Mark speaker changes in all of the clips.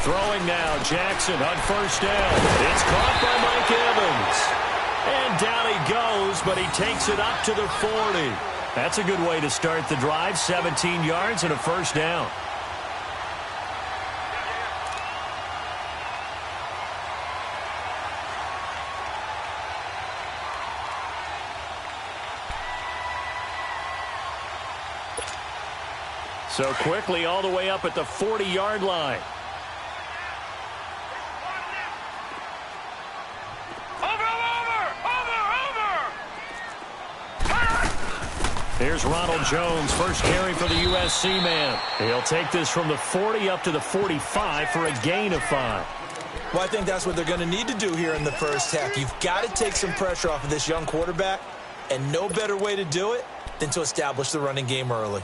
Speaker 1: Throwing now, Jackson on first down. It's caught by Mike Evans. And down he goes, but he takes it up to the 40. That's a good way to start the drive. 17 yards and a first down. So quickly all the way up at the 40-yard line. Here's Ronald Jones, first carry for the USC man. He'll take this from the 40 up to the 45 for a gain of 5.
Speaker 2: Well, I think that's what they're going to need to do here in the first half. You've got to take some pressure off of this young quarterback, and no better way to do it than to establish the running game early.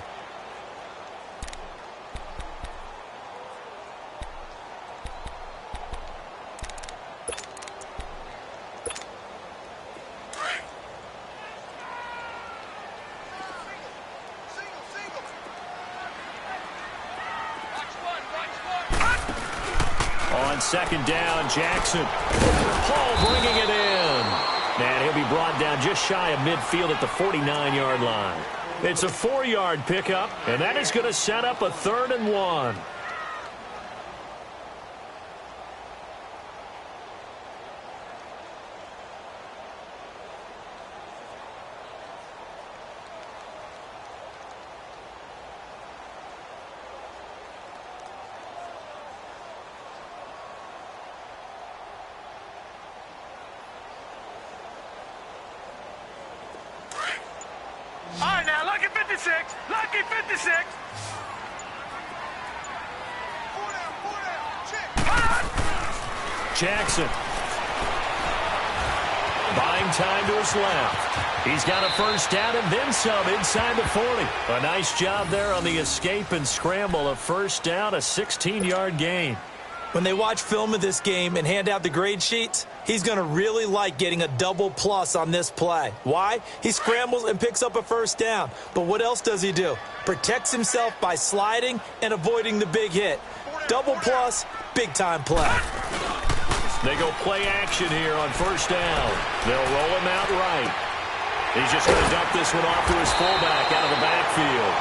Speaker 1: Second down, Jackson. Paul bringing it in. And he'll be brought down just shy of midfield at the 49-yard line. It's a 4-yard pickup, and that is going to set up a 3rd and 1.
Speaker 3: Lucky 56.
Speaker 1: Jackson. Buying time to his left. He's got a first down and then some inside the 40. A nice job there on the escape and scramble. A first down, a 16-yard gain.
Speaker 2: When they watch film of this game and hand out the grade sheets, he's going to really like getting a double plus on this play. Why? He scrambles and picks up a first down. But what else does he do? Protects himself by sliding and avoiding the big hit. Double plus, big-time play.
Speaker 1: They go play action here on first down. They'll roll him out right. He's just going to dump this one off to his fullback out of the backfield.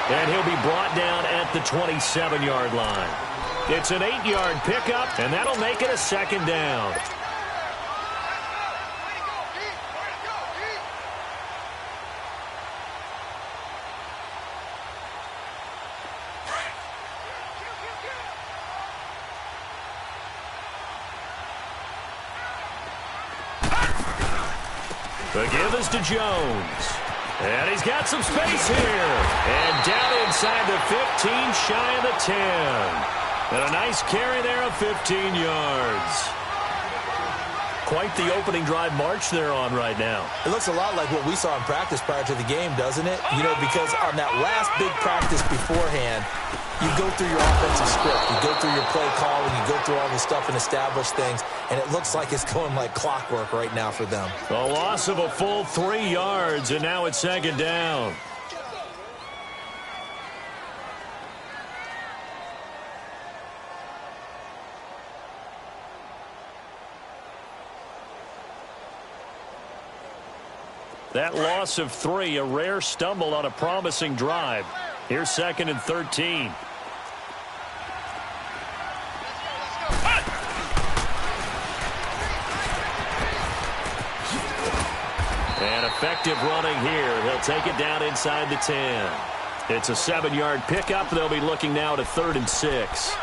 Speaker 1: And he'll be brought down at the 27-yard line. It's an 8-yard pickup, and that'll make it a second down. The give is to Jones. And he's got some space here. And down inside the 15, shy of the 10. And a nice carry there of 15 yards. Quite the opening drive march they're on right now.
Speaker 2: It looks a lot like what we saw in practice prior to the game, doesn't it? You know, because on that last big practice beforehand, you go through your offensive script. You go through your play calling. You go through all the stuff and establish things. And it looks like it's going like clockwork right now for them.
Speaker 1: A loss of a full 3 yards, and now it's second down. That loss of 3, a rare stumble on a promising drive. Here's 2nd and 13. And effective running here. He'll take it down inside the 10. It's a 7-yard pickup. They'll be looking now to 3rd and 6.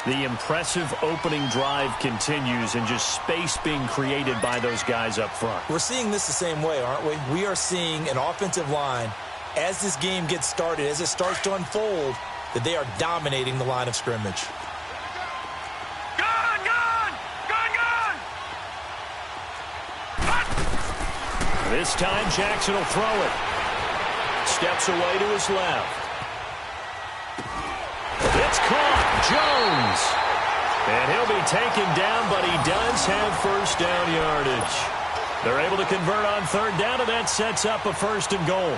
Speaker 1: The impressive opening drive continues, and just space being created by those guys up front.
Speaker 2: We're seeing this the same way, aren't we? We are seeing an offensive line, as this game gets started, as it starts to unfold, that they are dominating the line of scrimmage.
Speaker 3: Gun!
Speaker 1: This time, Jackson will throw it. Steps away to his left. It's caught. Jones. And he'll be taken down, but he does have first down yardage. They're able to convert on 3rd down, and that sets up a 1st and goal.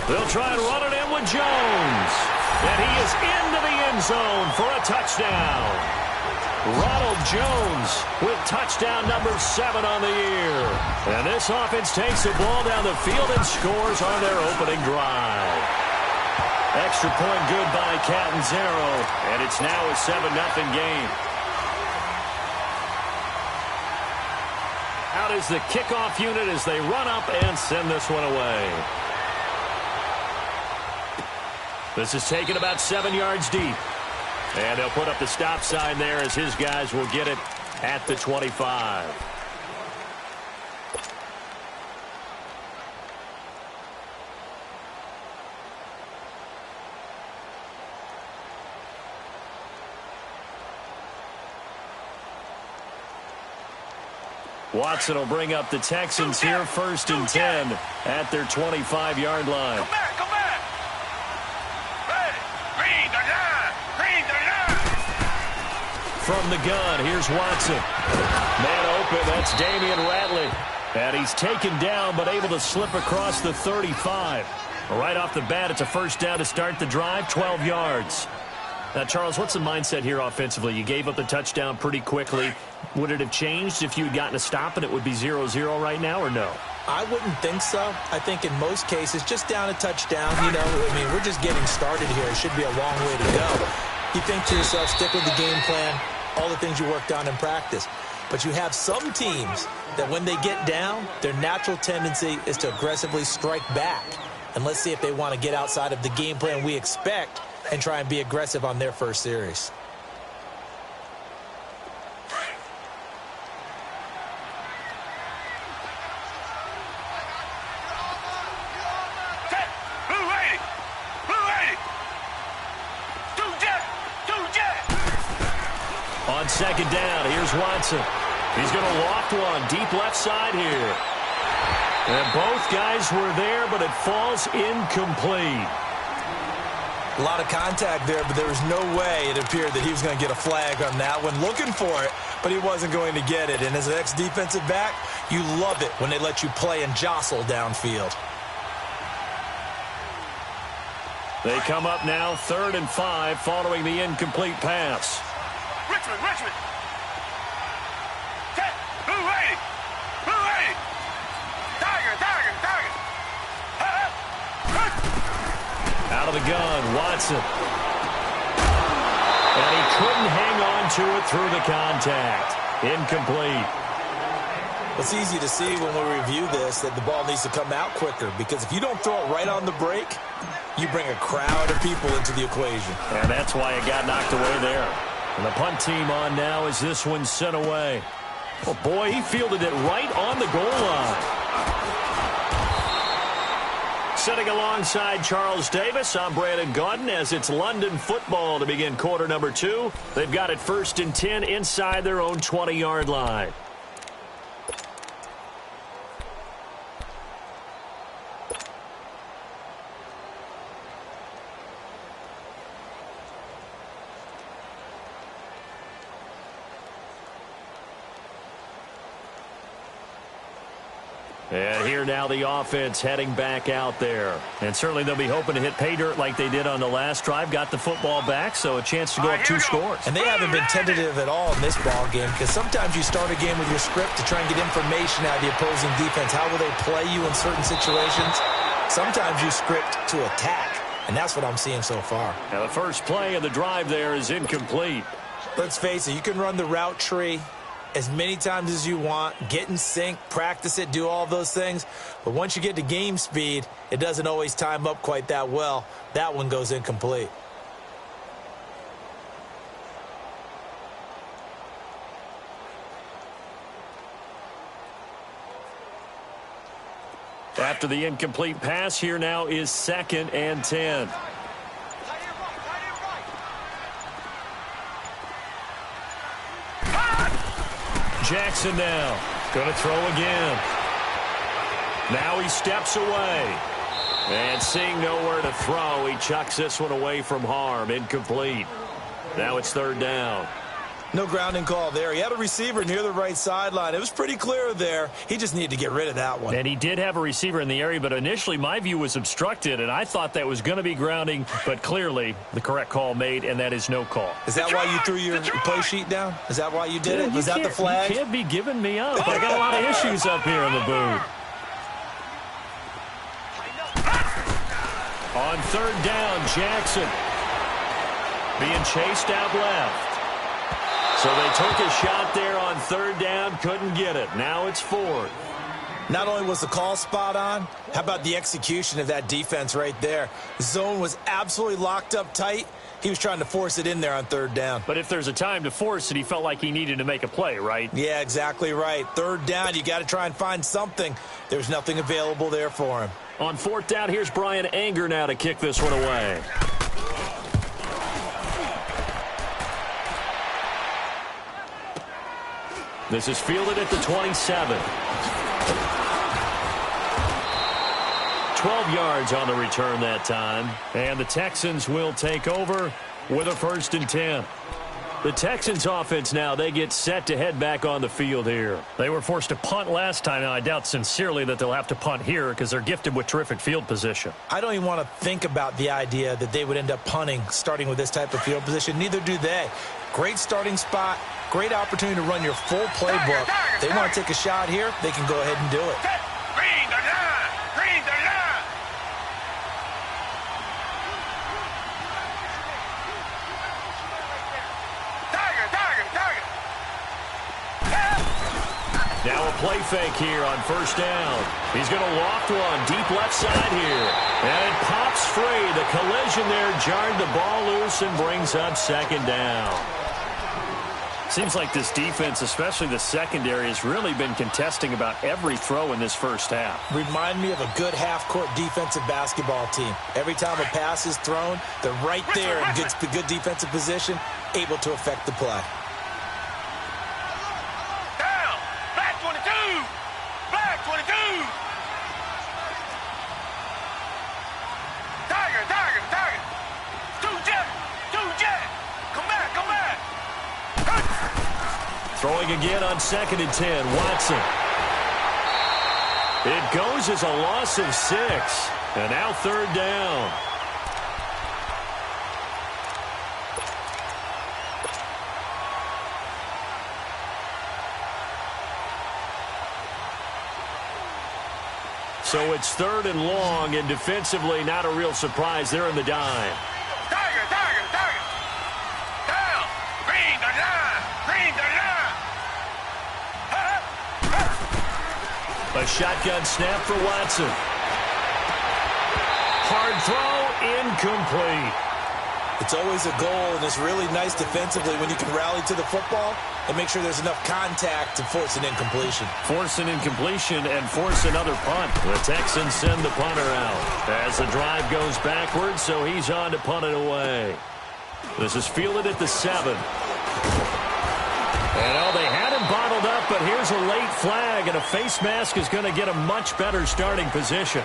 Speaker 1: They'll try and run it in with Jones. And he is into the end zone for a touchdown. Ronald Jones with touchdown number 7 on the year. And this offense takes the ball down the field and scores on their opening drive. Extra point good by Catanzaro, and it's now a 7-0 game. Out is the kickoff unit as they run up and send this one away. This is taken about 7 yards deep. And they'll put up the stop sign there as his guys will get it at the 25. Watson will bring up the Texans here, 1st and 10 at their 25-yard line.
Speaker 3: Come back, come back. Hey, green the line, green the line.
Speaker 1: From the gun, here's Watson. Man open, that's Damian Ratley. And he's taken down but able to slip across the 35. Right off the bat, it's a 1st down to start the drive, 12 yards. Now, Charles, what's the mindset here offensively? You gave up the touchdown pretty quickly. Would it have changed if you had gotten a stop and it would be 0-0 right now, or no?
Speaker 2: I wouldn't think so. I think in most cases, just down a touchdown, you know, I mean, we're just getting started here. It should be a long way to go. You think to yourself, stick with the game plan, all the things you worked on in practice. But you have some teams that when they get down, their natural tendency is to aggressively strike back. And let's see if they want to get outside of the game plan we expect and try and be aggressive on their first series.
Speaker 1: On 2nd down, here's Watson. He's going to loft one deep left side here. And both guys were there, but it falls incomplete.
Speaker 2: A lot of contact there, but there was no way it appeared that he was going to get a flag on that one. Looking for it, but he wasn't going to get it. And as an ex-defensive back, you love it when they let you play and jostle downfield.
Speaker 1: They come up now 3rd and 5 following the incomplete pass.
Speaker 3: Richmond. Blue lady. Tiger.
Speaker 1: Out of the gun, Watson. And he couldn't hang on to it through the contact. Incomplete.
Speaker 2: It's easy to see when we review this that the ball needs to come out quicker, because if you don't throw it right on the break, you bring a crowd of people into the equation.
Speaker 1: And that's why it got knocked away there. And the punt team on now as this one's sent away. Oh, boy, he fielded it right on the goal line. Sitting alongside Charles Davis, I'm Brandon Gaudin as it's London football to begin quarter number 2. They've got it 1st and 10 inside their own 20-yard line. And here now the offense heading back out there. And certainly they'll be hoping to hit pay dirt like they did on the last drive. Got the football back, so a chance to go up 2 scores.
Speaker 2: And they haven't been tentative at all in this ball game, because sometimes you start a game with your script to try and get information out of the opposing defense. How will they play you in certain situations? Sometimes you script to attack, and that's what I'm seeing so far.
Speaker 1: Now the first play of the drive there is incomplete.
Speaker 2: Let's face it, you can run the route tree as many times as you want, get in sync, practice it, do all those things. But once you get to game speed, it doesn't always time up quite that well. That one goes incomplete.
Speaker 1: After the incomplete pass, here now is 2nd and 10. Jackson now going to throw again. Now he steps away. And seeing nowhere to throw, he chucks this one away from harm. Incomplete. Now it's 3rd down.
Speaker 2: No grounding call there. He had a receiver near the right sideline. It was pretty clear there. He just needed to get rid of that one.
Speaker 1: And he did have a receiver in the area, but initially my view was obstructed, and I thought that was going to be grounding, but clearly the correct call made, and that is no call.
Speaker 2: Is that why you threw your play sheet down? Is that why you did it? Was that the flag?
Speaker 1: You can't be giving me up. I got a lot of issues up here in the booth. On third down, Jackson being chased out left. So they took a shot there on third down, couldn't get it. Now it's fourth.
Speaker 2: Not only was the call spot on, how about the execution of that defense right there? The zone was absolutely locked up tight. He was trying to force it in there on third down.
Speaker 1: But if there's a time to force it, he felt like he needed to make a play, right?
Speaker 2: Yeah, exactly right. Third down, you got to try and find something. There's nothing available there for him.
Speaker 1: On fourth down, here's Brian Anger now to kick this one away. This is fielded at the 27. 12 yards on the return that time. And the Texans will take over with a 1st and 10. The Texans offense now, they get set to head back on the field here. They were forced to punt last time, and I doubt sincerely that they'll have to punt here because they're gifted with terrific field position.
Speaker 2: I don't even want to think about the idea that they would end up punting starting with this type of field position. Neither do they. Great starting spot, great opportunity to run your full playbook. They want to take a shot here, they can go ahead and do it.
Speaker 3: Green the line! Green the line!
Speaker 1: Now a play fake here on first down. He's going to loft one deep left side here. And it pops free. The collision there jarred the ball loose and brings up second down. Seems like this defense, especially the secondary, has really been contesting about every throw in this first half.
Speaker 2: Remind me of a good half-court defensive basketball team. Every time a pass is thrown, they're right there in good defensive position, able to affect the play.
Speaker 3: Down! Black 22! Black 22! Tiger! Tiger! Tiger! Two jet! Come back! Come back!
Speaker 1: Throwing again on 2nd and 10, Watson. It goes as a loss of 6. And now third down. So it's 3rd and long, and defensively not a real surprise. They're in the dime.
Speaker 3: Tiger! Tiger! Tiger! Down! Green the line! Green the line!
Speaker 1: A shotgun snap for Watson. Hard throw, incomplete.
Speaker 2: It's always a goal, and it's really nice defensively when you can rally to the football and make sure there's enough contact to force an incompletion.
Speaker 1: Force an incompletion and force another punt. The Texans send the punter out as the drive goes backwards, so he's on to punt it away. This is fielded at the 7. And they had him bottled up, but here's a late flag, and a face mask is going to get a much better starting position.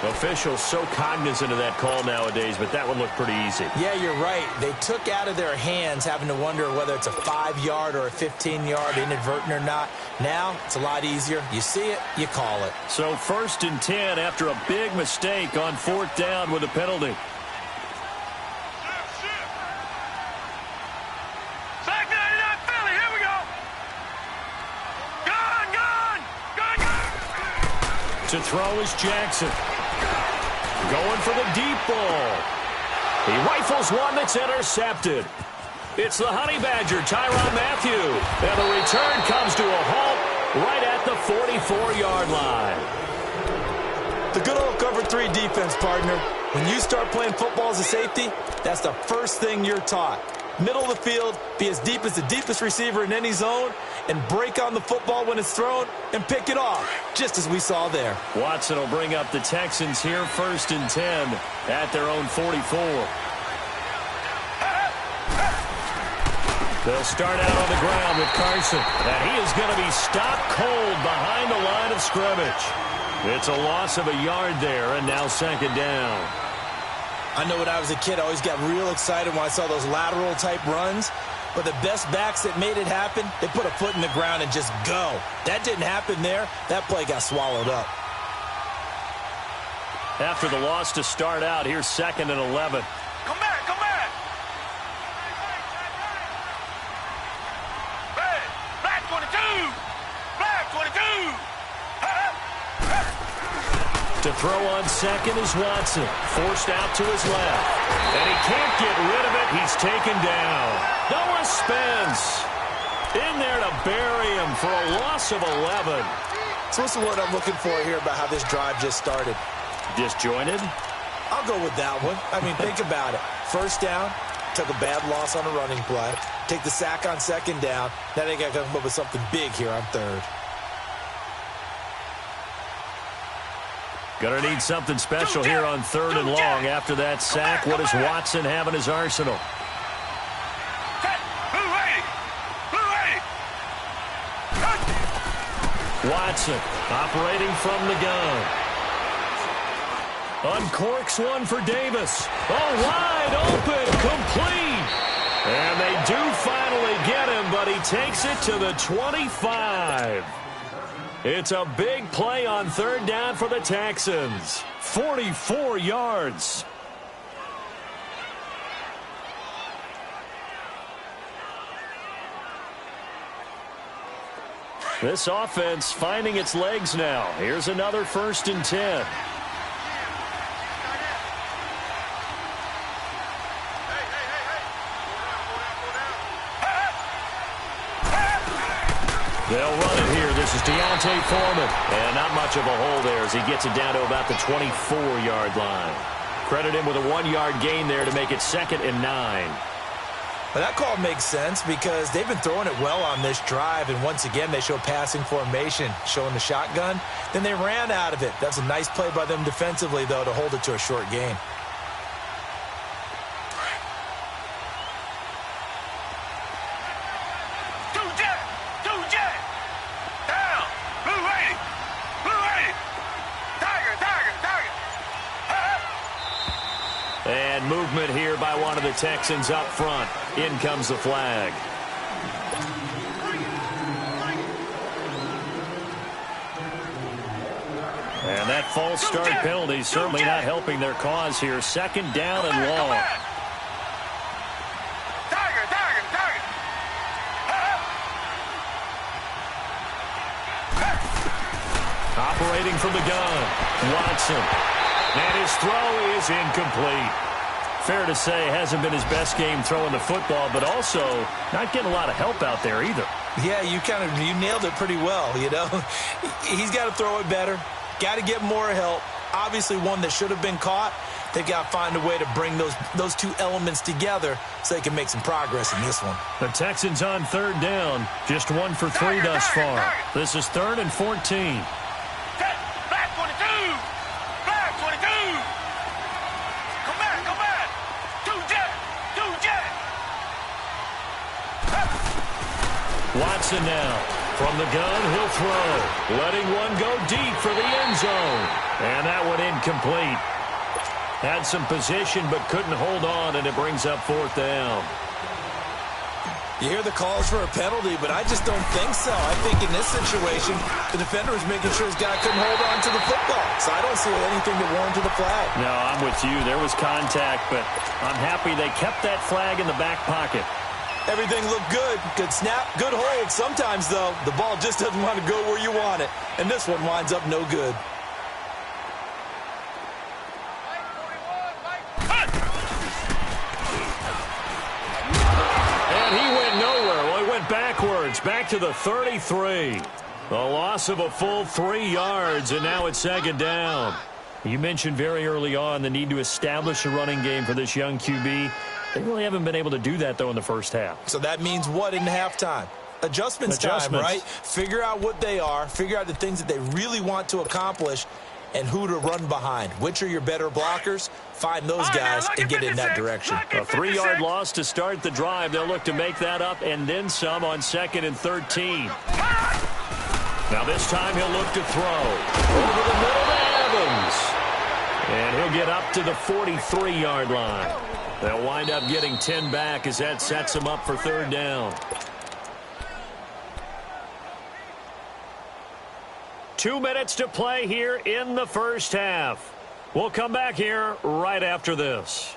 Speaker 1: Officials so cognizant of that call nowadays, but that would look pretty easy.
Speaker 2: Yeah, you're right. They took out of their hands having to wonder whether it's a 5-yard or a 15-yard, inadvertent or not. Now, it's a lot easier. You see it, you call it.
Speaker 1: So 1st and 10 after a big mistake on 4th down with a penalty.
Speaker 3: Black 99 Philly, here we go! Gun! Gun! Gun! Gun!
Speaker 1: To throw is Jackson. Going for the deep ball. He rifles one that's intercepted. It's the Honey Badger, Tyrann Mathieu. And the return comes to a halt right at the 44-yard line.
Speaker 2: The good old cover 3 defense, partner. When you start playing football as a safety, that's the first thing you're taught. Middle of the field, be as deep as the deepest receiver in any zone, and break on the football when it's thrown and pick it off, just as we saw there.
Speaker 1: Watson will bring up the Texans here 1st and 10 at their own 44. They'll start out on the ground with Carson, and he is going to be stopped cold behind the line of scrimmage. It's a loss of a yard there, and now 2nd down.
Speaker 2: I know when I was a kid, I always got real excited when I saw those lateral-type runs. But the best backs that made it happen, they put a foot in the ground and just go. That didn't happen there. That play got swallowed up.
Speaker 1: After the loss to start out, here's 2nd and 11.
Speaker 3: Come back, come back. Hey, black 22. Black 22.
Speaker 1: To throw on 2nd is Watson. Forced out to his left. And he can't get rid of it. He's taken down. Noah Spence in there to bury him for a loss of 11.
Speaker 2: So what's the word I'm looking for here about how this drive just started?
Speaker 1: Disjointed?
Speaker 2: I'll go with that one. I mean, think about it. First down, took a bad loss on a running play. Take the sack on 2nd down. Now they got to come up with something big here on 3rd.
Speaker 1: Gonna need something special here on 3rd and long. After that sack, what does Watson have in his arsenal? Watson operating from the gun. Uncorks one for Davis. Oh, wide open, complete. And they do finally get him, but he takes it to the 25. It's a big play on 3rd down for the Texans. 44 yards. This offense finding its legs now. Here's another 1st and 10. They'll run it here. This is Deontay Foreman. And not much of a hole there as he gets it down to about the 24-yard line. Credit him with a 1-yard gain there to make it 2nd and 9.
Speaker 2: But that call makes sense because they've been throwing it well on this drive, and once again they show passing formation, showing the shotgun. Then they ran out of it. That's a nice play by them defensively, though, to hold it to a short gain.
Speaker 1: And movement here by one of the Texans up front. In comes the flag. And that false start penalty certainly not helping their cause here. 2nd down and long. Operating from the gun, Watson. And his throw is incomplete. Fair to say, hasn't been his best game throwing the football, but also not getting a lot of help out there either.
Speaker 2: Yeah, you nailed it pretty well, you know. He's got to throw it better. Got to get more help. Obviously one that should have been caught. They've got to find a way to bring those two elements together so they can make some progress in this one.
Speaker 1: The Texans on 3rd down. Just 1 for 3 thus far. This is 3rd and 14. Watson now. From the gun, he'll throw. Letting one go deep for the end zone. And that one incomplete. Had some position but couldn't hold on, and it brings up 4th down.
Speaker 2: You hear the calls for a penalty, but I just don't think so. I think in this situation, the defender was making sure his guy couldn't hold on to the football. So I don't see anything that warranted the flag.
Speaker 1: No, I'm with you. There was contact, but I'm happy they kept that flag in the back pocket.
Speaker 2: Everything looked good. Good snap, good hold. Sometimes, though, the ball just doesn't want to go where you want it. And this one winds up no good.
Speaker 1: And he went nowhere. Well, he went backwards, back to the 33. A loss of a full 3 yards, and now it's 2nd down. You mentioned very early on the need to establish a running game for this young QB. They really haven't been able to do that, though, in the first half.
Speaker 2: So that means what in halftime? Adjustments time, right? Figure out what they are. Figure out the things that they really want to accomplish and who to run behind. Which are your better blockers? Find those guys and get in that direction.
Speaker 1: A 3-yard loss to start the drive. They'll look to make that up and then some on 2nd and 13. Now this time he'll look to throw. Over the middle to Evans. And he'll get up to the 43-yard line. They'll wind up getting 10 back as that sets them up for third down. 2 minutes to play here in the first half. We'll come back here right after this.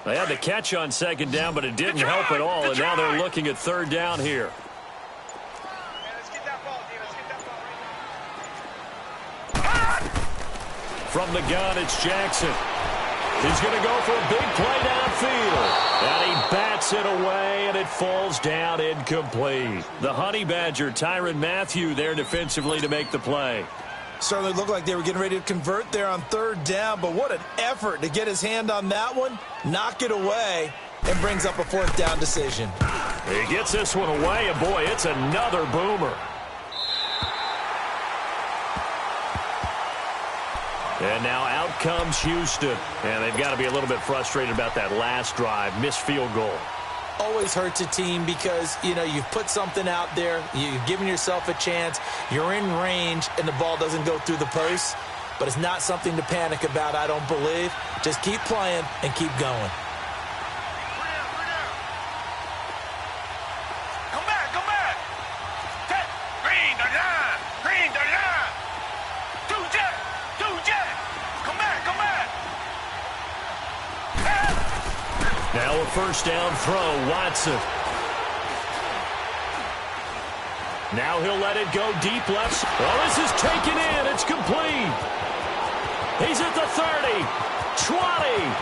Speaker 1: They had the catch on second down, but it didn't help at all, and now they're looking at third down here. From the gun, it's Jackson. He's going to go for a big play downfield. And he bats it away, and it falls down incomplete. The Honey Badger, Tyrann Mathieu, there defensively to make the play.
Speaker 2: Certainly looked like they were getting ready to convert there on third down, but what an effort to get his hand on that one, knock it away, and brings up a fourth down decision.
Speaker 1: He gets this one away, and boy, it's another boomer. And now out comes Houston. And they've got to be a little bit frustrated about that last drive, missed field goal.
Speaker 2: Always hurts a team because, you know, you've put something out there, you've given yourself a chance, you're in range, and the ball doesn't go through the post. But it's not something to panic about, I don't believe. Just keep playing and keep going.
Speaker 3: Come back, come back. Set. Green the line. Green the line. Two jet. Come back, come back.
Speaker 1: Now a first down throw, Watson. Now he'll let it go deep left. Oh, this is taken in. It's complete. He's at the 30, 20.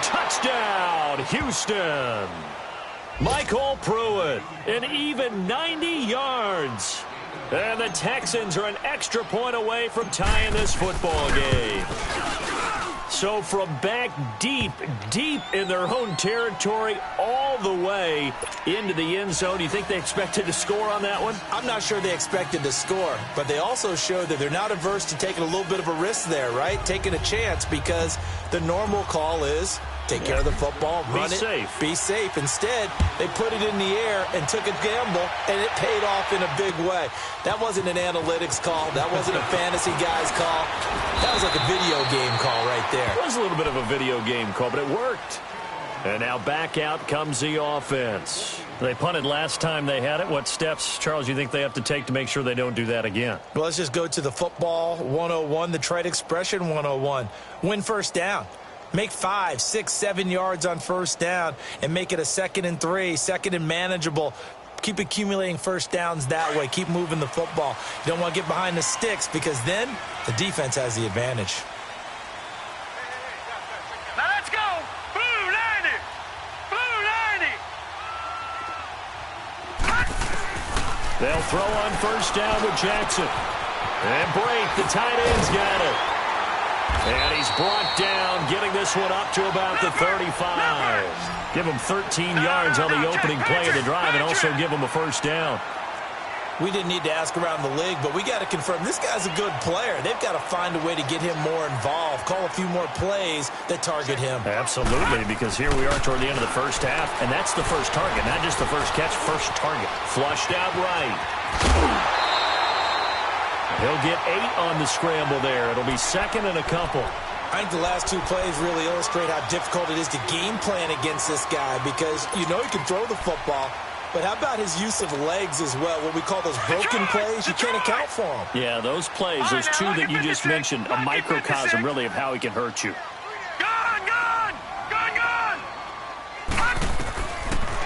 Speaker 1: Touchdown, Houston. Michael Pruitt, an even 90 yards. And the Texans are an extra point away from tying this football game. So from back deep in their own territory all the way into the end zone, do you think they expected to score on that one?
Speaker 2: I'm not sure they expected to score, but they also showed that they're not averse to taking a little bit of a risk there, right? Taking a chance, because the normal call is take care of the football, run it, be safe. Instead, they put it in the air and took a gamble, and it paid off in a big way. That wasn't an analytics call. That wasn't a fantasy guy's call. That was like a video game call right there.
Speaker 1: It was a little bit of a video game call, but it worked. And now back out comes the offense. They punted last time they had it. What steps, Charles, do you think they have to take to make sure they don't do that again?
Speaker 2: Well, let's just go to the football 101, the trite expression 101. Win first down. Make 5, 6, 7 yards on first down and make it a 2nd and 3, 2nd and manageable. Keep accumulating first downs that way. Keep moving the football. You don't want to get behind the sticks, because then the defense has the advantage.
Speaker 3: Now let's go. Blue 90. Blue 90.
Speaker 1: They'll throw on first down with Jackson. And break. The tight end's got it. And he's brought down, getting this one up to about the 35. Give him 13 yards on the opening play of the drive, and also give him a first down.
Speaker 2: We didn't need to ask around the league, but we got to confirm this guy's a good player. They've got to find a way to get him more involved, call a few more plays that target him.
Speaker 1: Absolutely, because here we are toward the end of the first half, and that's the first target, not just the first catch, first target. Flushed out right. He'll get 8 on the scramble there. It'll be 2nd and a couple.
Speaker 2: I think the last 2 plays really illustrate how difficult it is to game plan against this guy, because you know he can throw the football, but how about his use of legs as well? What we call those broken plays, you can't account for them.
Speaker 1: Yeah, those plays, those 2 that you just mentioned, a microcosm really of how he can hurt you.
Speaker 3: Gone.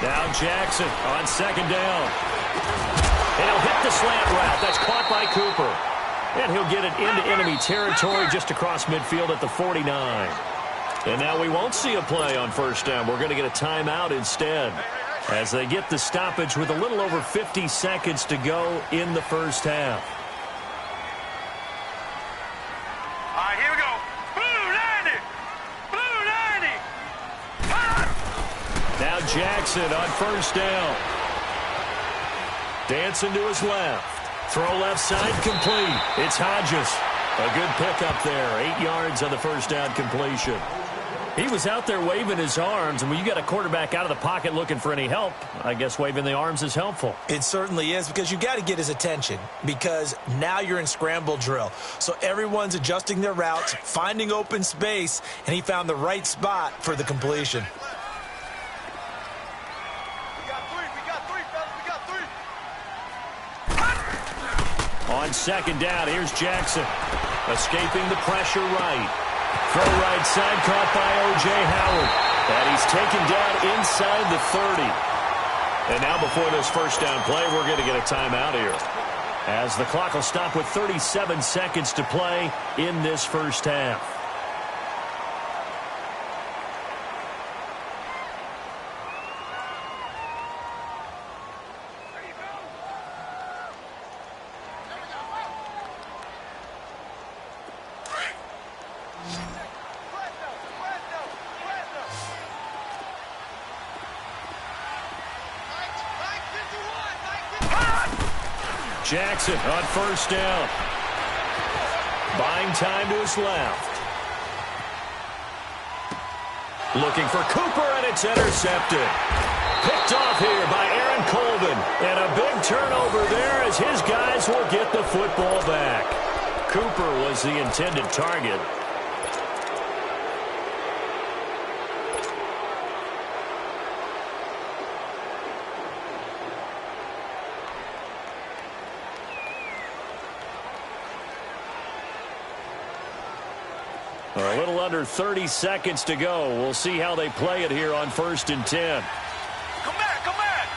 Speaker 1: Now Jackson on 2nd down. And he'll hit the slant route. That's caught by Cooper. And he'll get it into enemy territory just across midfield at the 49. And now we won't see a play on first down. We're going to get a timeout instead, as they get the stoppage with a little over 50 seconds to go in the first half.
Speaker 3: All right, here we go. Blue 90. Blue 90.
Speaker 1: Now Jackson on first down. Dancing to his left. Throw left side, complete. It's Hodges. A good pickup there. 8 yards on the first down completion. He was out there waving his arms, and when you got a quarterback out of the pocket looking for any help, I guess waving the arms is helpful.
Speaker 2: It certainly is, because you got to get his attention, because now you're in scramble drill. So everyone's adjusting their routes, finding open space, and he found the right spot for the completion.
Speaker 1: On second down, here's Jackson. Escaping the pressure right. Throw right side, caught by O.J. Howard. And he's taken down inside the 30. And now before this first down play, we're going to get a timeout here, as the clock will stop with 37 seconds to play in this first half. Jackson on first down. Buying time to his left. Looking for Cooper, and it's intercepted. Picked off here by Aaron Colvin. And a big turnover there as his guys will get the football back. Cooper was the intended target. A little under 30 seconds to go. We'll see how they play it here on 1st and 10.
Speaker 3: Come back, come back.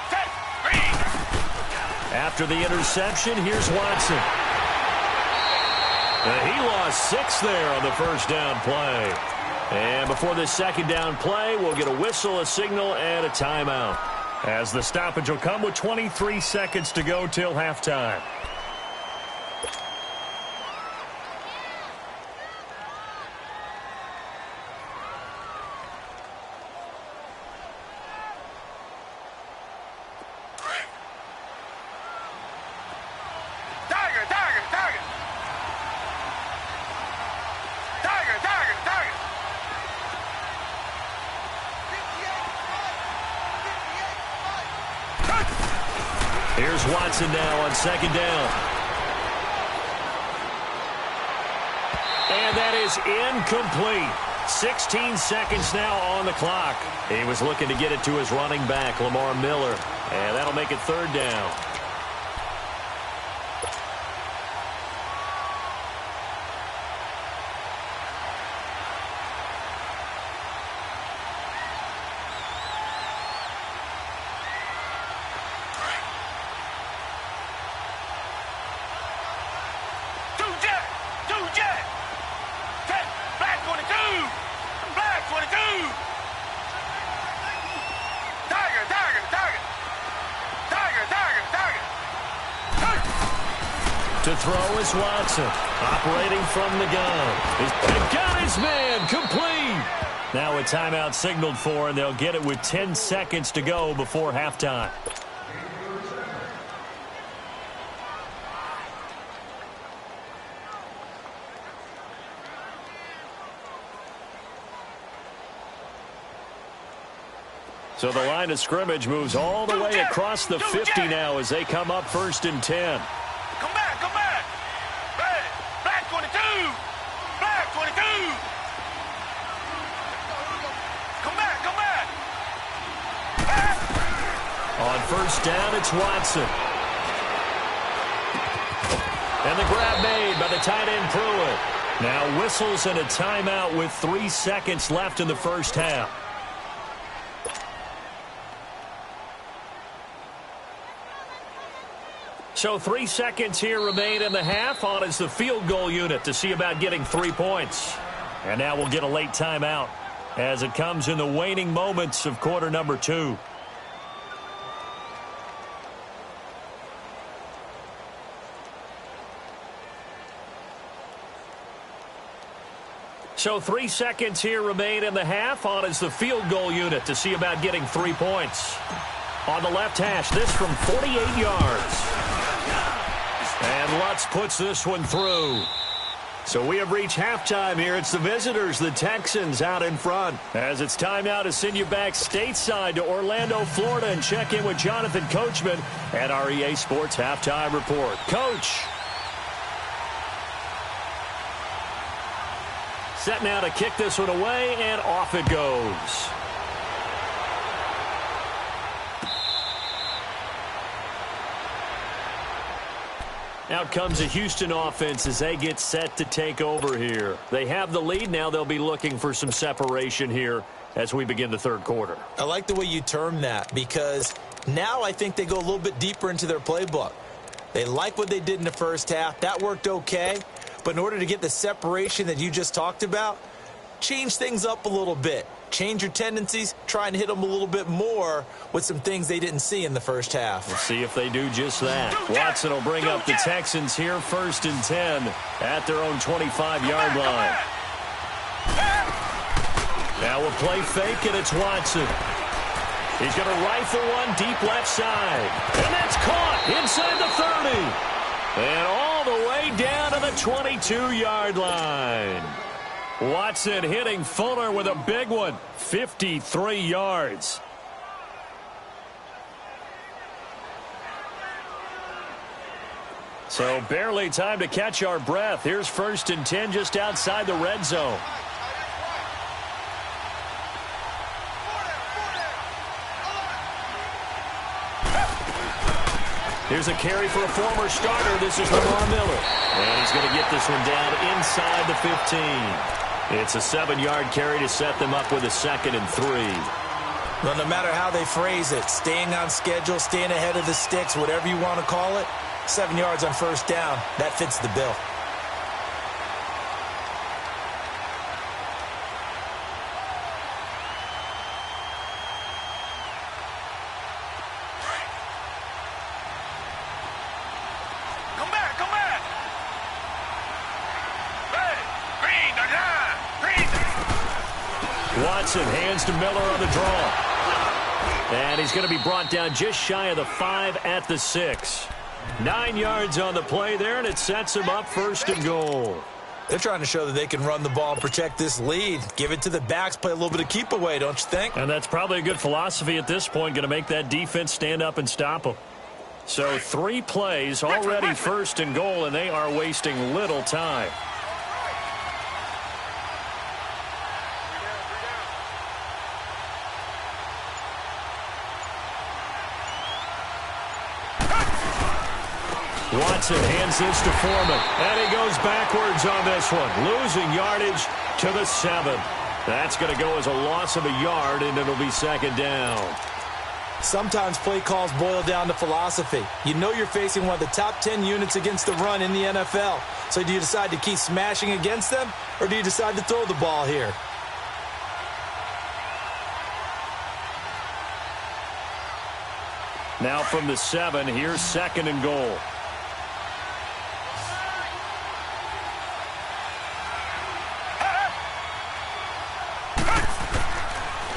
Speaker 3: Set, green.
Speaker 1: After the interception, here's Watson. And he lost 6 there on the first down play. And before this second down play, we'll get a whistle, a signal, and a timeout, as the stoppage will come with 23 seconds to go till halftime. Here's Watson now on second down. And that is incomplete. 16 seconds now on the clock. He was looking to get it to his running back, Lamar Miller. And that'll make it 3rd down. To throw is Watson, operating from the gun. He's got his man, complete. Now a timeout signaled for, and they'll get it with 10 seconds to go before halftime. So the line of scrimmage moves all the way across the 50 now as they come up 1st and 10.
Speaker 3: Come back, come back. Red, black 22. Black 22. Come back, come back.
Speaker 1: On 1st down, it's Watson. And the grab made by the tight end Pruitt. Now whistles and a timeout with 3 seconds left in the first half. So 3 seconds here remain in the half. On is the field goal unit to see about getting 3 points. And now we'll get a late timeout as it comes in the waning moments of quarter number 2. So 3 seconds here remain in the half. On is the field goal unit to see about getting 3 points. On the left hash, this from 48 yards. And Lutz puts this one through. So we have reached halftime here. It's the visitors, the Texans, out in front. As it's time now to send you back stateside to Orlando, Florida, and check in with Jonathan Coachman at our EA Sports Halftime Report. Coach. Set now to kick this one away, and off it goes. Out comes the Houston offense as they get set to take over here. They have the lead. Now they'll be looking for some separation here as we begin the third quarter.
Speaker 2: I like the way you term that because now I think they go a little bit deeper into their playbook. They like what they did in the first half. That worked okay. But in order to get the separation that you just talked about, change things up a little bit. Change your tendencies, try and hit them a little bit more with some things they didn't see in the first half.
Speaker 1: We'll see if they do just that. Watson will bring up the Texans here, 1st and 10 at their own 25-yard line. Now we'll play fake, and it's Watson. He's going to rifle one deep left side. And that's caught inside the 30. And all the way down to the 22-yard line. Watson hitting Fuller with a big one, 53 yards. So barely time to catch our breath. Here's 1st and 10 just outside the red zone. Here's a carry for a former starter. This is Lamar Miller. And he's going to get this one down inside the 15. It's a 7-yard carry to set them up with a 2nd and 3.
Speaker 2: Well, no matter how they phrase it, staying on schedule, staying ahead of the sticks, whatever you want to call it, 7 yards on 1st down, that fits the bill.
Speaker 1: Watson hands to Miller on the draw. And he's going to be brought down just shy of the 5 at the 6. 9 yards on the play there, and it sets him up 1st and goal.
Speaker 2: They're trying to show that they can run the ball and protect this lead. Give it to the backs, play a little bit of keep away, don't you think?
Speaker 1: And that's probably a good philosophy at this point, going to make that defense stand up and stop them. So 3 plays, already 1st and goal, and they are wasting little time. Watson hands this to Foreman, and he goes backwards on this one, losing yardage to the 7. That's going to go as a loss of a yard, and it'll be 2nd down.
Speaker 2: Sometimes play calls boil down to philosophy. You know you're facing one of the top 10 units against the run in the NFL. So do you decide to keep smashing against them, or do you decide to throw the ball here?
Speaker 1: Now from the 7, here's 2nd and goal.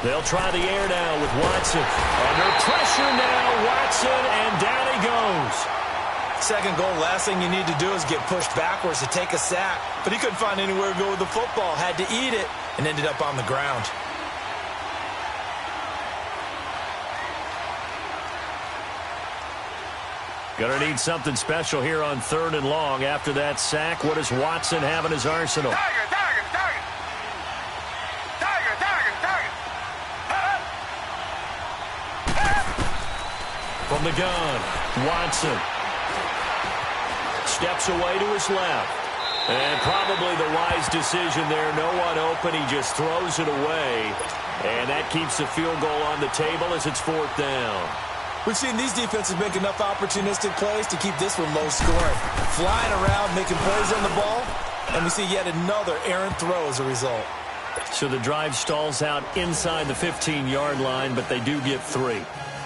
Speaker 1: They'll try the air now with Watson. Under pressure now, Watson, and down he goes.
Speaker 2: 2nd goal, last thing you need to do is get pushed backwards to take a sack. But he couldn't find anywhere to go with the football, had to eat it, and ended up on the ground.
Speaker 1: Gonna need something special here on 3rd and long. After that sack, what does Watson have in his arsenal? From the gun, Watson steps away to his left. And probably the wise decision there. No one open. He just throws it away. And that keeps the field goal on the table as it's 4th down.
Speaker 2: We've seen these defenses make enough opportunistic plays to keep this one low scoring. Flying around, making plays on the ball. And we see yet another errant throw as a result.
Speaker 1: So the drive stalls out inside the 15-yard line, but they do get 3.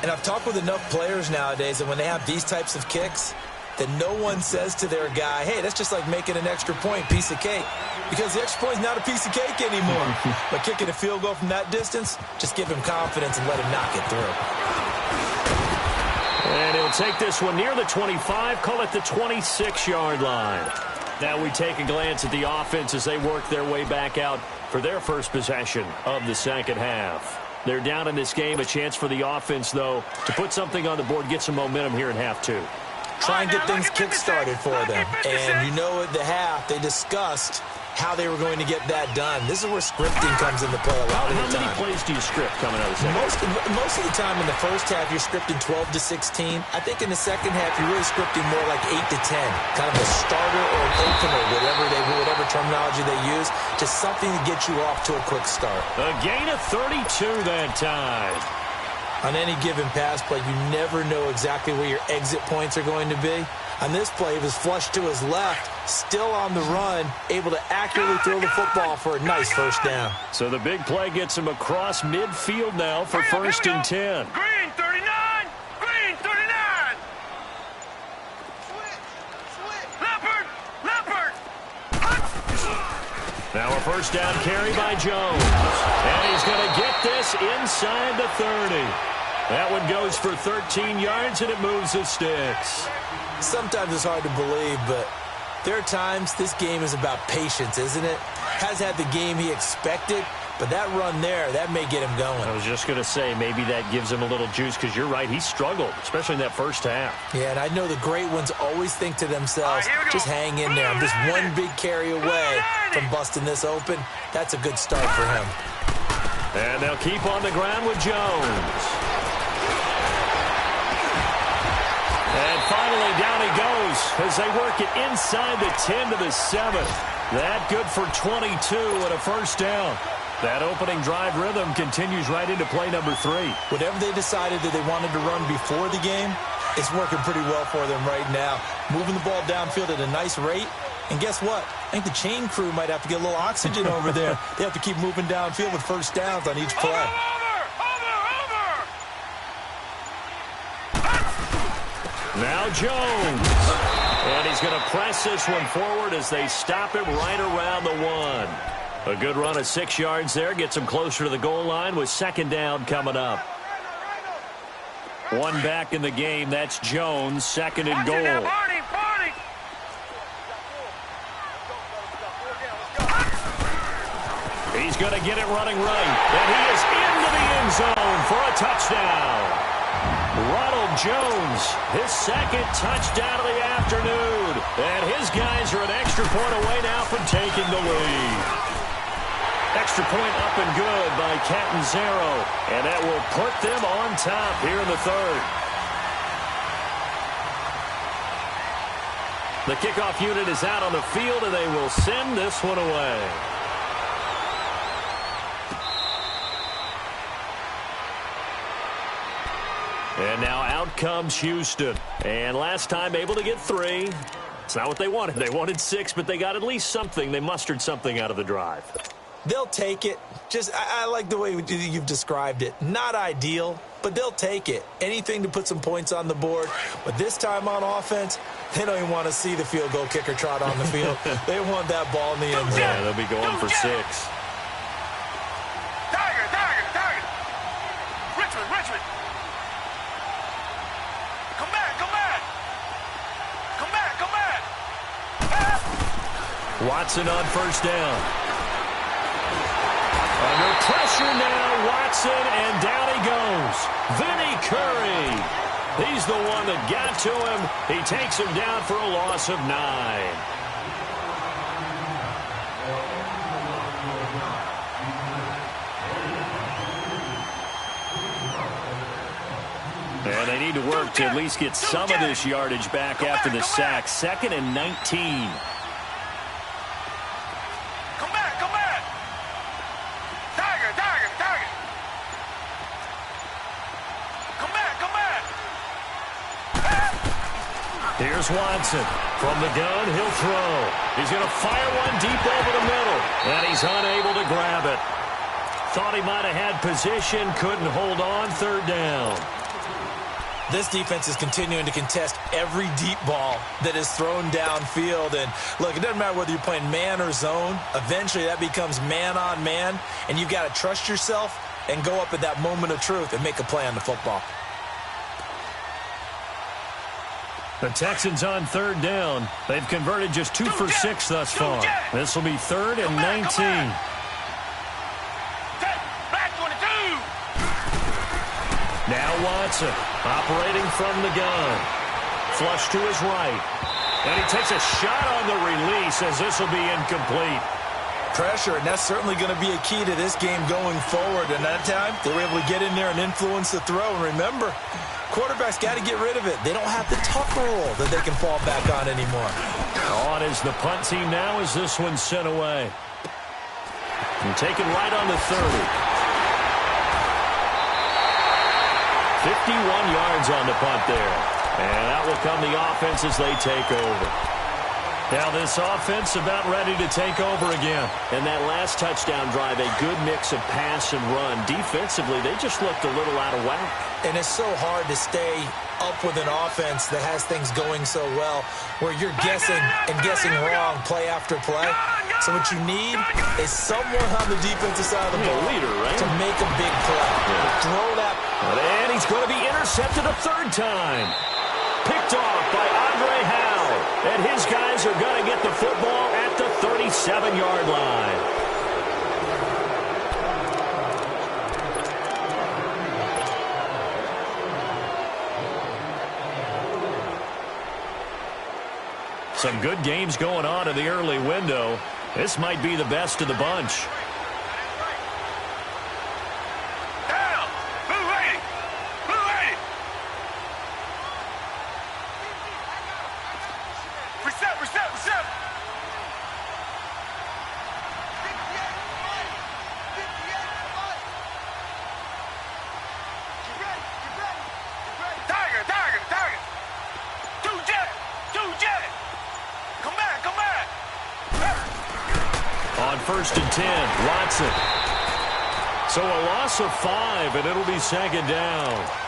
Speaker 2: And I've talked with enough players nowadays that when they have these types of kicks, that no one says to their guy, hey, that's just like making an extra point, piece of cake. Because the extra point is not a piece of cake anymore. But kicking a field goal from that distance, just give him confidence and let him knock it through.
Speaker 1: And he'll take this one near the 25, call it the 26-yard line. Now we take a glance at the offense as they work their way back out for their first possession of the second half. They're down in this game. A chance for the offense, though, to put something on the board, get some momentum here in half two.
Speaker 2: Try and get things kick-started for them. And you know at the half, they discussed how they were going to get that done. This is where scripting comes into play a lot of the time.
Speaker 1: How many plays do you script coming out of the second half?
Speaker 2: Most of the time in the first half, you're scripting 12 to 16. I think in the second half, you're really scripting more like 8 to 10. Kind of a starter or an opener, whatever terminology they use. Just something to get you off to a quick start.
Speaker 1: A gain of 32 that time.
Speaker 2: On any given pass play, you never know exactly where your exit points are going to be. On this play, he was flushed to his left, still on the run, able to accurately throw the football for a nice first down.
Speaker 1: So the big play gets him across midfield now for first and 10.
Speaker 3: Green 39! Green 39! Leopard! Leopard!
Speaker 1: Now a first down carry by Jones. And he's going to get this inside the 30. That one goes for 13 yards, and it moves the sticks.
Speaker 2: Sometimes it's hard to believe, but there are times this game is about patience, isn't it? Has had the game he expected, but that run there, that may get him going.
Speaker 1: I was just going to say, maybe that gives him a little juice, because you're right, he struggled, especially in that first half.
Speaker 2: Yeah, and I know the great ones always think to themselves, just hang in there. I'm just one big carry away from busting this open. That's a good start for him.
Speaker 1: And they'll keep on the ground with Jones. And finally, down he goes as they work it inside the 10 to the 7. That good for 22 and a first down. That opening drive rhythm continues right into play number 3.
Speaker 2: Whatever they decided that they wanted to run before the game, it's working pretty well for them right now. Moving the ball downfield at a nice rate. And guess what? I think the chain crew might have to get a little oxygen over there. They have to keep moving downfield with first downs on each play.
Speaker 1: Now Jones. And he's going to press this one forward as they stop him right around the 1. A good run of 6 yards there. Gets him closer to the goal line with second down coming up. One back in the game. That's Jones. Second and goal. He's going to get it running right. And he is into the end zone for a touchdown. Ronald Jones, his second touchdown of the afternoon. And his guys are an extra point away now from taking the lead. Extra point up and good by Catanzaro. And that will put them on top here in the third. The kickoff unit is out on the field, and they will send this one away. And now out comes Houston. And last time able to get 3. It's not what they wanted. They wanted 6, but they got at least something. They mustered something out of the drive.
Speaker 2: They'll take it. I like the way you've described it. Not ideal, but they'll take it. Anything to put some points on the board. But this time on offense, they don't even want to see the field goal kicker trot on the field. They want that ball in the end zone.
Speaker 1: Yeah, they'll be going for 6.
Speaker 3: Tiger. Richmond. Come back.
Speaker 1: Watson on first down. Under pressure now, Watson, and down he goes. Vinny Curry. He's the one that got to him. He takes him down for a loss of 9. And they need to work to at least get some of this yardage back after the sack. 2nd and 19.
Speaker 3: Come back. Tiger. Come back.
Speaker 1: Here's Watson. From the gun, he'll throw. He's going to fire one deep over the middle. And he's unable to grab it. Thought he might have had position. Couldn't hold on. 3rd down.
Speaker 2: This defense is continuing to contest every deep ball that is thrown downfield. And, look, it doesn't matter whether you're playing man or zone. Eventually, that becomes man-on-man, and you've got to trust yourself and go up at that moment of truth and make a play on the football.
Speaker 1: The Texans on third down. They've converted just 2 for 6 thus far. This will be 3rd and 19. Now Watson operating from the gun. Flush to his right. And he takes a shot on the release as this will be incomplete.
Speaker 2: Pressure, and that's certainly going to be a key to this game going forward. And that time, they were able to get in there and influence the throw. And remember, quarterbacks got to get rid of it. They don't have the tucker roll that they can fall back on anymore.
Speaker 1: On is the punt team now as this one's sent away. And taken right on the 30. 51 yards on the punt there. And out will come the offense as they take over. Now this offense about ready to take over again.
Speaker 4: And that last touchdown drive, a good mix of pass and run. Defensively, they just looked a little out of whack.
Speaker 2: And it's so hard to stay up with an offense that has things going so well, where you're guessing and guessing wrong play after play. So what you need is someone on the defensive side of the ball
Speaker 4: leader, right?
Speaker 2: to make a big play. Yeah. Throw that.
Speaker 1: And he's going to be intercepted a 3rd time. Picked off by Andre Howell. And his guys are going to get the football at the 37-yard line. Some good games going on in the early window. This might be the best of the bunch. On 1st and 10, Watson. So a loss of 5, and it'll be 2nd down.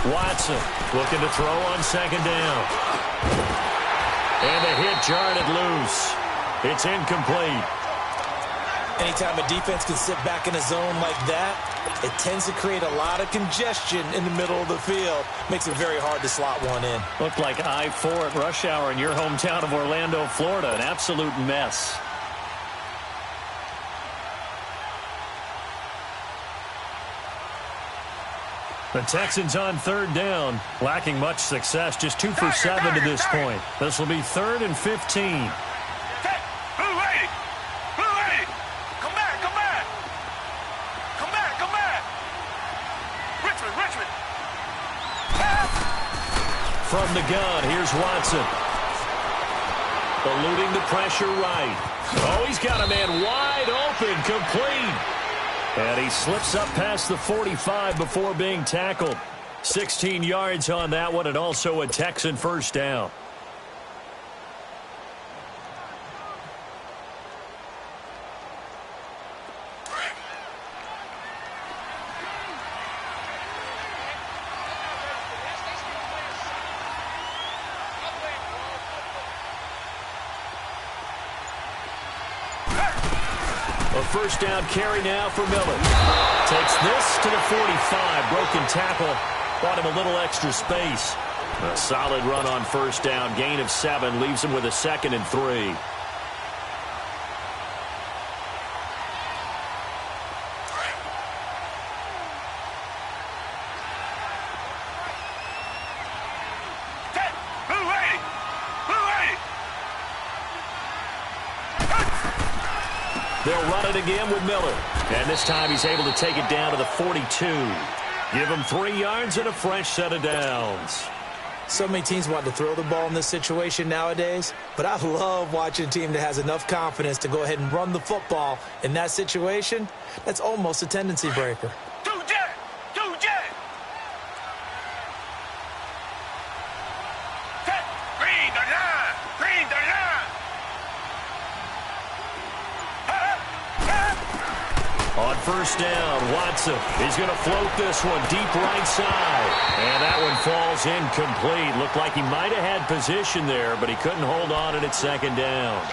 Speaker 1: Watson looking to throw on 2nd down. And the hit jarred it loose. It's incomplete.
Speaker 2: Anytime a defense can sit back in a zone like that, it tends to create a lot of congestion in the middle of the field. Makes it very hard to slot one in.
Speaker 1: Looked like I-4 at rush hour in your hometown of Orlando, Florida. An absolute mess. The Texans on 3rd down, lacking much success, just 2 for 7 to this point. This will be 3rd and 15.
Speaker 3: Richmond.
Speaker 1: From the gun, here's Watson. Eluding the pressure right. Oh, he's got a man wide open, complete. And he slips up past the 45 before being tackled. 16 yards on that one, and also a Texan 1st down. A 1st down carry now for Miller. Takes this to the 45. Broken tackle. Bought him a little extra space. A solid run on 1st down. Gain of 7. Leaves him with a 2nd and 3. They'll run it again with Miller. And this time he's able to take it down to the 42. Give him 3 yards and a fresh set of downs.
Speaker 2: So many teams want to throw the ball in this situation nowadays, but I love watching a team that has enough confidence to go ahead and run the football in that situation. That's almost a tendency breaker.
Speaker 1: On first down, Watson. He's going to float this one deep right side. And that one falls incomplete. Looked like he might have had position there, but he couldn't hold on at second down.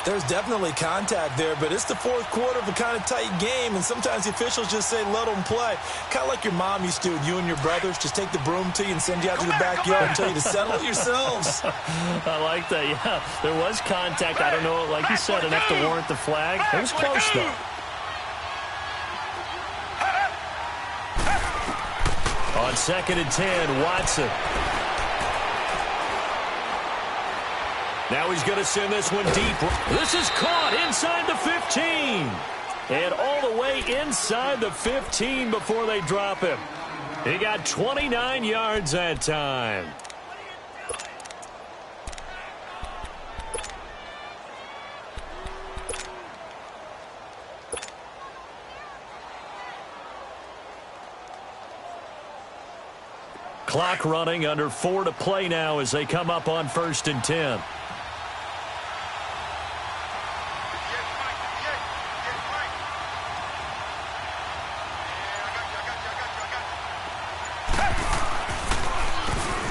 Speaker 2: There's definitely contact there, but it's the fourth quarter of a kind of tight game, and sometimes the officials just say let them play. Kind of like your mom used to with you and your brothers. Just take the broom to you and send you out to the backyard and tell you to settle it yourselves.
Speaker 4: I like that, yeah. There was contact. I don't know, like you said, enough to warrant the flag. It was close, though.
Speaker 1: On 2nd and 10, Watson. Now he's going to send this one deep. This is caught inside the 15. And all the way inside the 15 before they drop him. He got 29 yards that time. Clock running, under 4 to play now as they come up on 1st and 10.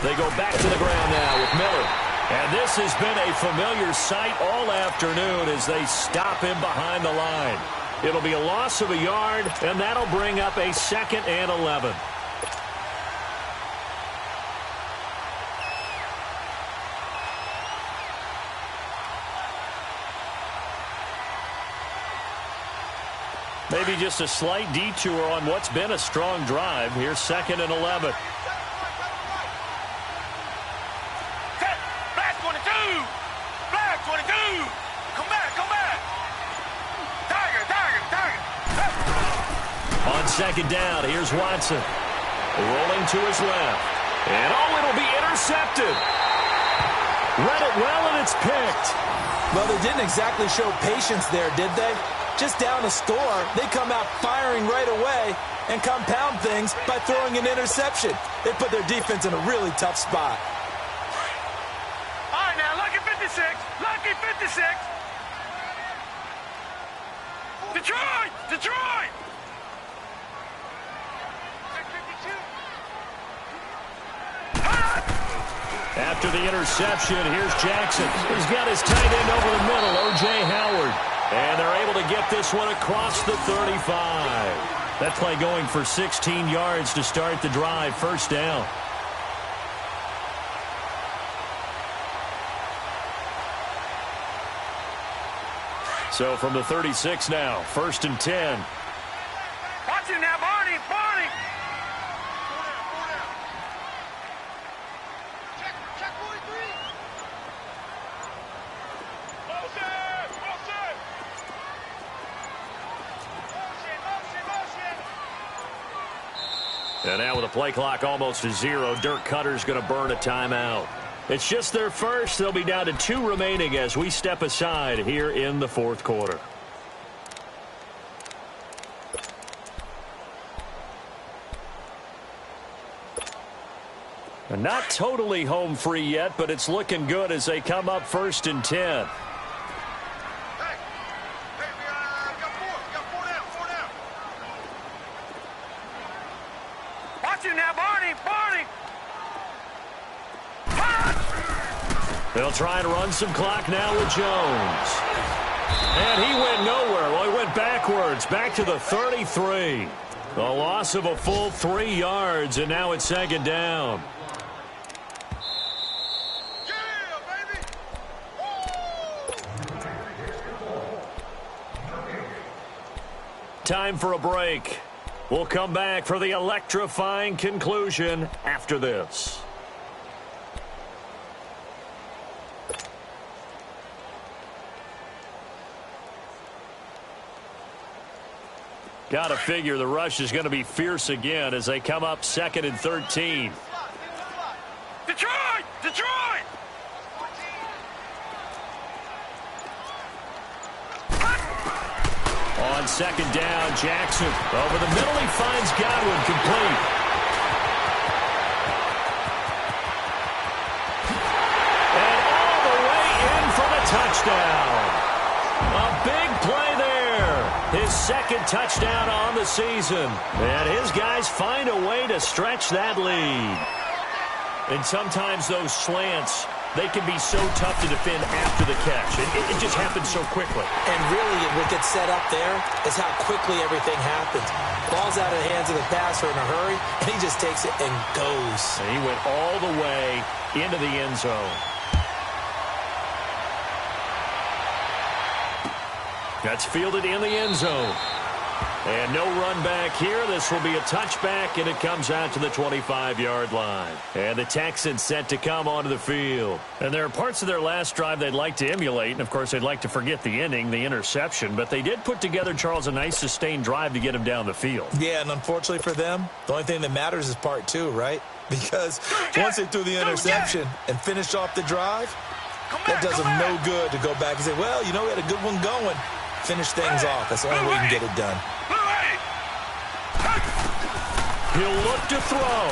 Speaker 1: They go back to the ground now with Miller. And this has been a familiar sight all afternoon as they stop him behind the line. It'll be a loss of a yard, and that'll bring up a 2nd and 11. Maybe just a slight detour on what's been a strong drive. Here's 2nd and 11.
Speaker 3: Flag 22! Flag 22! Come back, come back! Tiger, tiger, tiger!
Speaker 1: On 2nd down, here's Watson. Rolling to his left. And it'll be intercepted. Read it well, and it's picked.
Speaker 2: Well, they didn't exactly show patience there, did they? Just down a score, they come out firing right away and compound things by throwing an interception. They put their defense in a really tough spot.
Speaker 3: All right, now, lucky 56! Lucky 56! Detroit! Detroit! 52!
Speaker 1: After the interception, here's Jackson. He's got his tight end over the middle, O.J. Howard. And they're able to get this one across the 35. That play going for 16 yards to start the drive. 1st down. So from the 36 now, 1st and 10.
Speaker 3: Watch it now, Barney! Barney! Check 43!
Speaker 1: And now with the play clock almost to 0, Dirk Cutter's going to burn a timeout. It's just their first. They'll be down to 2 remaining as we step aside here in the 4th quarter. And not totally home free yet, but it's looking good as they come up 1st and 10. They'll try and run some clock now with Jones. And he went nowhere. Well, he went backwards, back to the 33. A loss of a full 3 yards, and now it's 2nd down. Time for a break. We'll come back for the electrifying conclusion after this. Got to figure the rush is going to be fierce again as they come up 2nd and 13.
Speaker 3: Detroit! Detroit!
Speaker 1: On 2nd down, Jackson. Over the middle, he finds Godwin, complete. And all the way in for the touchdown. A big play there. His second touchdown on the season. And his guys find a way to stretch that lead. And sometimes those slants, they can be so tough to defend after the catch. It just happens so quickly.
Speaker 2: And really, what gets set up there is how quickly everything happens. Ball's out of the hands of the passer in a hurry, and he just takes it and goes.
Speaker 1: And he went all the way into the end zone. That's fielded in the end zone. And no run back here. This will be a touchback, and it comes out to the 25-yard line. And the Texans set to come onto the field. And there are parts of their last drive they'd like to emulate, and, of course, they'd like to forget the ending, the interception. But they did put together, Charles, a nice sustained drive to get him down the field.
Speaker 2: Yeah, and unfortunately for them, the only thing that matters is part two, right? Because once they threw the interception and finished off the drive, that does them no good to go back and say, well, you know, we had a good one going. Finish things off. That's the only way you can get it done.
Speaker 1: He'll look to throw.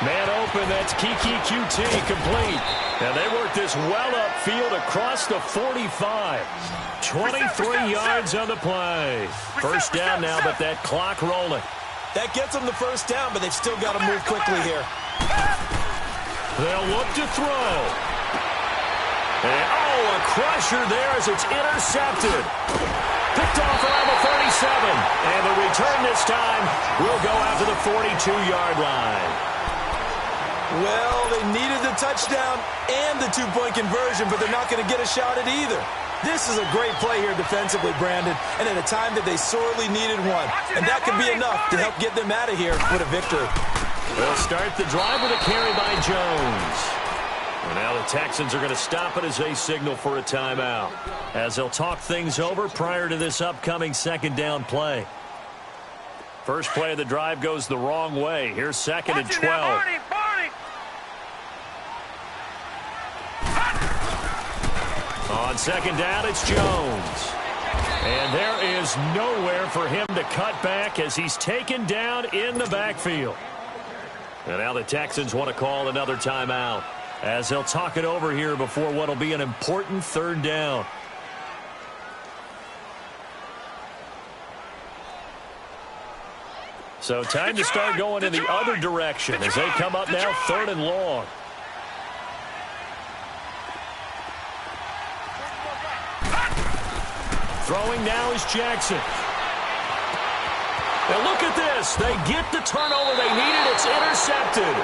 Speaker 1: Man open, that's QT complete. And they work this well upfield across the 45. 23 yards on the play. First down now, but that clock rolling.
Speaker 2: That gets them the first down, but they've still got to move quickly here.
Speaker 1: They'll look to throw. And, a crusher there as it's intercepted. Picked off around the 37. And the return this time will go out to the 42-yard line.
Speaker 2: Well, they needed the touchdown and the two-point conversion, but they're not going to get a shot at either. This is a great play here defensively, Brandon, and at a time that they sorely needed one. And that could be enough to help get them out of here with a victory.
Speaker 1: They'll start the drive with a carry by Jones. And now the Texans are going to stop it as they signal for a timeout, as they'll talk things over prior to this upcoming second down play. First play of the drive goes the wrong way. Here's second and 12. On second down, it's Jones. And there is nowhere for him to cut back as he's taken down in the backfield. And now the Texans want to call another timeout, as they'll talk it over here before what will be an important third down. So time to start going in the other direction as they come up now third and long. Throwing now is Jackson. Now look at this. They get the turnover they needed. It's intercepted.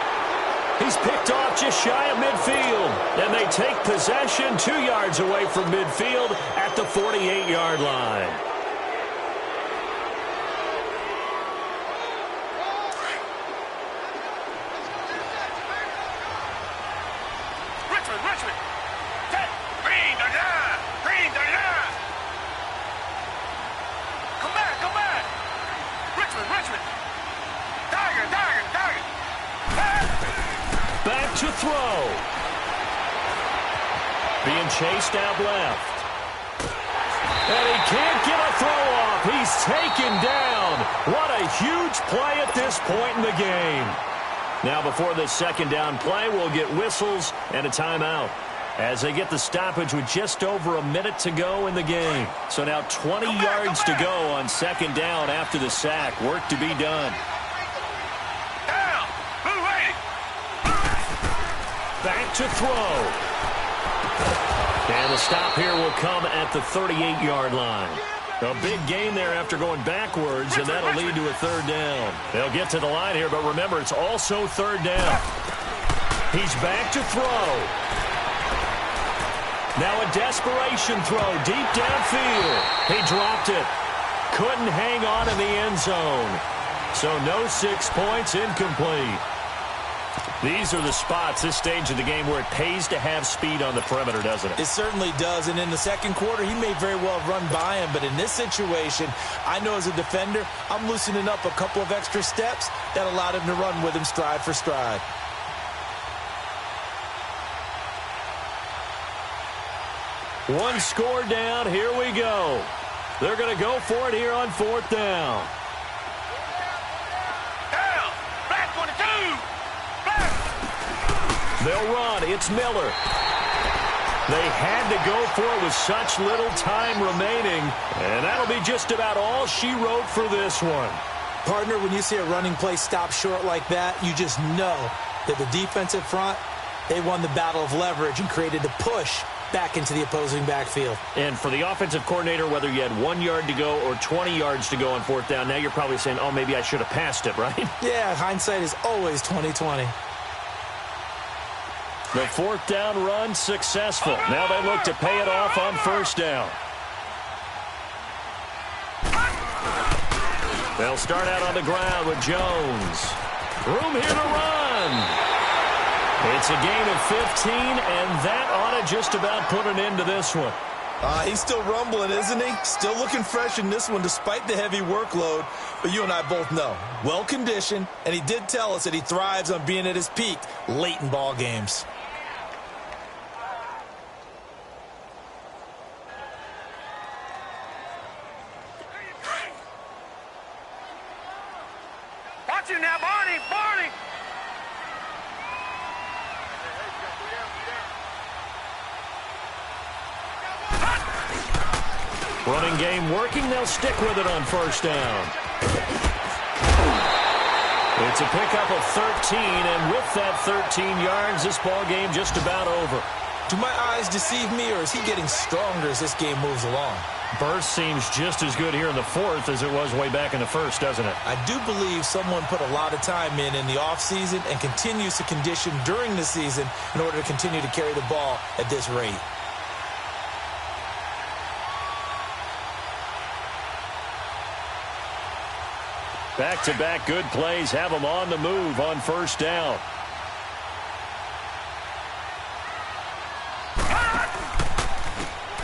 Speaker 1: He's picked off just shy of midfield. And they take possession 2 yards away from midfield at the 48-yard line.
Speaker 3: Richmond. Green the line. Come back. Richmond. Tiger.
Speaker 1: Back to throw. Being chased out left. And he can't get a throw off. He's taken down. What a huge play at this point in the game. Now before this second down play, we'll get whistles and a timeout as they get the stoppage with just over a minute to go in the game. So now 20 yards to go on second down after the sack. Work to be done.
Speaker 3: Down.
Speaker 1: Back to throw. And the stop here will come at the 38-yard line. A big gain there after going backwards, and that'll lead to a third down. They'll get to the line here, but remember, it's also third down. He's back to throw. Now a desperation throw deep downfield. He dropped it. Couldn't hang on in the end zone. So no 6 points, incomplete. These are the spots, this stage of the game, where it pays to have speed on the perimeter, doesn't it?
Speaker 2: It certainly does, and in the second quarter, he may very well run by him, but in this situation, I know as a defender, I'm loosening up a couple of extra steps that allowed him to run with him stride for stride.
Speaker 1: One score down, here we go. They're going to go for it here on fourth down.
Speaker 3: Black 22.
Speaker 1: They'll run. It's Miller. They had to go for it with such little time remaining, and that'll be just about all she wrote for this one.
Speaker 2: Partner, when you see a running play stop short like that, you just know that the defensive front, they won the battle of leverage and created a push back into the opposing backfield.
Speaker 1: And for the offensive coordinator, whether you had 1 yard to go or 20 yards to go on fourth down, now you're probably saying, oh, maybe I should have passed it, right?
Speaker 2: Yeah, hindsight is always 20/20.
Speaker 1: The fourth down run successful. Now they look to pay it off on first down. They'll start out on the ground with Jones. Room here to run. It's a gain of 15, and that ought to just about put an end to this one.
Speaker 2: He's still rumbling, isn't he? Still looking fresh in this one despite the heavy workload. But you and I both know, well-conditioned, and he did tell us that he thrives on being at his peak late in ball games.
Speaker 3: Watch him now, Barney! Barney!
Speaker 1: Running game working. They'll stick with it on first down. It's a pickup of 13, and with that 13 yards, this ball game just about over.
Speaker 2: Do my eyes deceive me, or is he getting stronger as this game moves along?
Speaker 1: Burst seems just as good here in the fourth as it was way back in the first, doesn't it?
Speaker 2: I do believe someone put a lot of time in the offseason and continues to condition during the season in order to continue to carry the ball at this rate.
Speaker 1: Back-to-back good plays have them on the move on first down.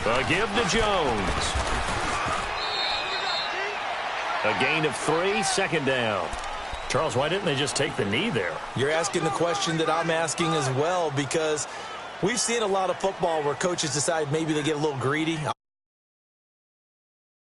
Speaker 1: A give to Jones. A gain of 3, second down. Charles, why didn't they just take the knee there?
Speaker 2: You're asking the question that I'm asking as well, because we've seen a lot of football where coaches decide maybe they get a little greedy.